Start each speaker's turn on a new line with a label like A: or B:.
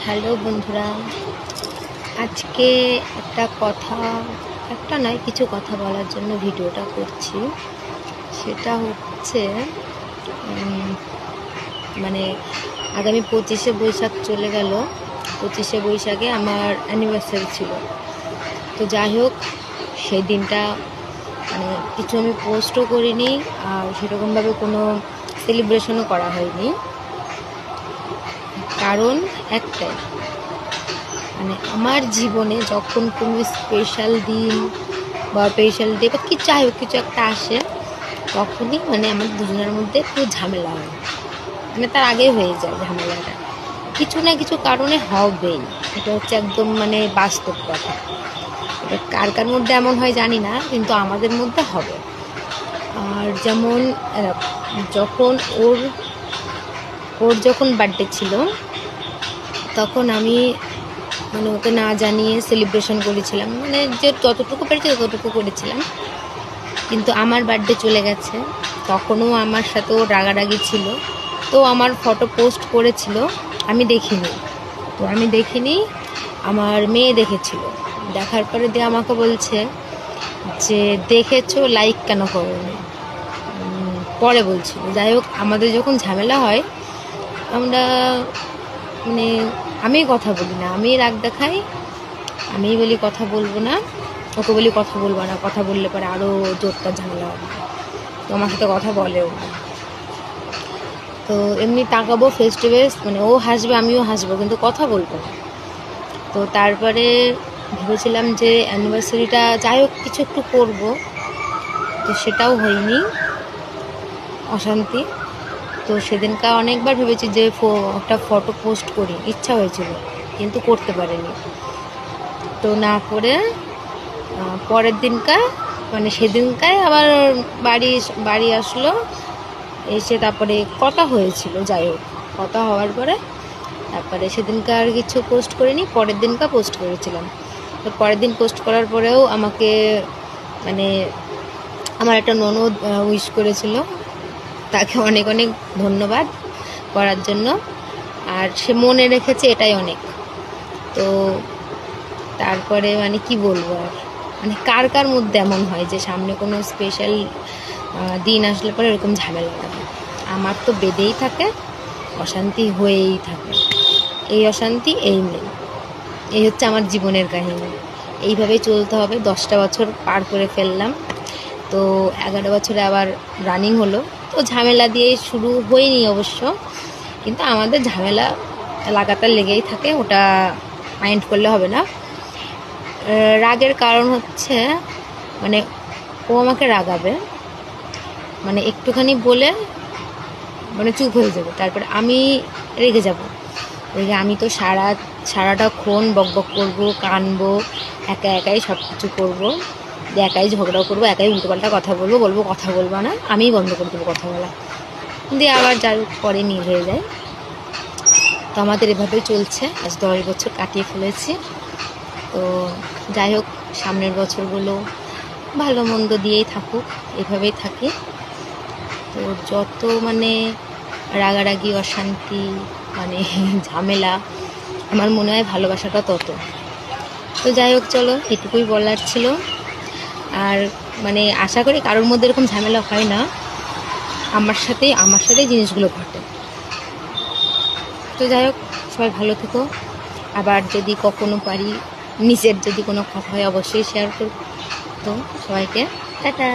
A: Hello বন্ধুরা, আজকে একটা নয় কিছু কথা বলার জন্য ভিডিওটা করছি। সেটা হচ্ছে মানে আগামী 25শে বৈশাখ চলে গেল। 25শে বৈশাখে আমার অ্যানিভার্সারি ছিল। তো যাই হোক, সেই দিনটা কিছু আমি পোস্টও করিনি, আর সেরকমভাবে কোনো সেলিব্রেশনও করা হয়নি। কারণ একটাই, আমার জীবনে যখন কোনো স্পেশাল দিন বা স্পেশাল ডে বা যাই হোক কিছু একটা আসে, তখনই আমার দুজনের মধ্যে একটু ঝামেলা হয়। তার আগেই হয়ে যায় ঝামেলাটা, কিছু না কিছু কারণে হবেই। এটা হচ্ছে একদম বাস্তব কথা। এটা কার কার মধ্যে এমন হয় জানি না, কিন্তু আমাদের মধ্যে হবে। আর যেমন যখন ওর যখন বার্থডে ছিল, তখন আমি ওকে না জানিয়ে সেলিব্রেশন করেছিলাম, যে যতটুকু পেরেছি ততটুকু করেছিলাম। কিন্তু আমার বার্থডে চলে গেছে, তখনও আমার সাথে ও রাগারাগি ছিল। তো আমার ফটো পোস্ট করেছিল, আমি দেখিনি, আমার মেয়ে দেখেছিল। দেখার পরে দিয়ে আমাকে বলছে যে দেখেছো, লাইক কেন করোনি। পরে বলছিল। যাই হোক, আমাদের যখন ঝামেলা হয়, আমরা আমি কথা বলি না, আমি রাগ দেখাই, আমি বলি কথা বলবো না, ওকে বলি কথা বলবো না, কথা বললে পরে আরও জোরটা ঝামেলা হবে। তো আমার সাথে কথা বলেও না। তো এমনি তাকাবো ফেস টু ফেস, ও হাসবে আমিও হাসবো, কিন্তু কথা বলবো না। তো তারপরে ভেবেছিলাম যে অ্যানিভার্সারিটা যাই হোক কিছু একটু করবো, তো সেটাও হয়নি, অশান্তি। তো সেদিনকার অনেকবার ভেবেছি যে একটা ফটো পোস্ট করি, ইচ্ছা হয়েছিল, কিন্তু করতে পারিনি। তো না করে পরের দিনকার সেদিনকায় আবার বাড়ি আসলো, এসে তারপরে কথা হয়েছিল। যাই হোক, কথা হওয়ার পরে তারপরে সেদিনকার কিছু পোস্ট করিনি, পরের দিনকার পোস্ট করেছিলাম। তো পরের দিন পোস্ট করার পরেও আমাকে আমার একটা ননদ উইশ করেছিল, তাকে অনেক অনেক ধন্যবাদ করার জন্য। আর সে মনে রেখেছে, এটাই অনেক। তো তারপরে কি বলবো আর, কার কার মধ্যে এমন হয় যে সামনে কোনো স্পেশাল দিন আসলে পরে এরকম ঝামেলা লাগে। আমার তো বেঁধেই থাকে, অশান্তি হয়েই থাকে। এই অশান্তি এই নেই, এই হচ্ছে আমার জীবনের কাহিনী। এইভাবেই চলতে হবে। 10টা বছর পার করে ফেললাম, তো 11 বছরে আবার রানিং হলো। তো ঝামেলা দিয়েই শুরু হয়নি অবশ্য, কিন্তু আমাদের ঝামেলা লাগাতার লেগেই থাকে, ওটা মাইন্ড করলে হবে না। রাগের কারণ হচ্ছে ও আমাকে রাগাবে, একটুখানি বলে চুপ হয়ে যাবে, তারপরে আমি রেগে যাব। আমি তো সারাটাক্ষণ বক বক করবো, কানবো, একাই সব কিছু করবো, একাই ঝগড়াও করবো, একাই উল্টোপাল্টা কথা বলবো কথা বলবো না, আমিই বন্ধ করে দেবো কথা বলা, দিয়ে আবার যার পরে মিল হয়ে যায়। তো আমাদের এভাবেই চলছে, আজ 10 বছর কাটিয়ে ফেলেছি। তো যাই হোক, সামনের বছরগুলো ভালো মন্দ দিয়েই থাকুক, এভাবেই থাকি। তো যত রাগারাগি, অশান্তি, ঝামেলা, আমার মনে হয় ভালোবাসাটা তত। তো যাই হোক, চলো, এটুকুই বলার ছিল। আর আশা করি কারোর মধ্যে এরকম ঝামেলা হয় না, আমার সাথেই জিনিসগুলো ঘটে। তো যাই হোক, সবাই ভালো থেকো। আবার যদি কখনো পারি, নিজের যদি কোনো কথা হয় অবশ্যই শেয়ার করব। তো সবাইকে টাটা।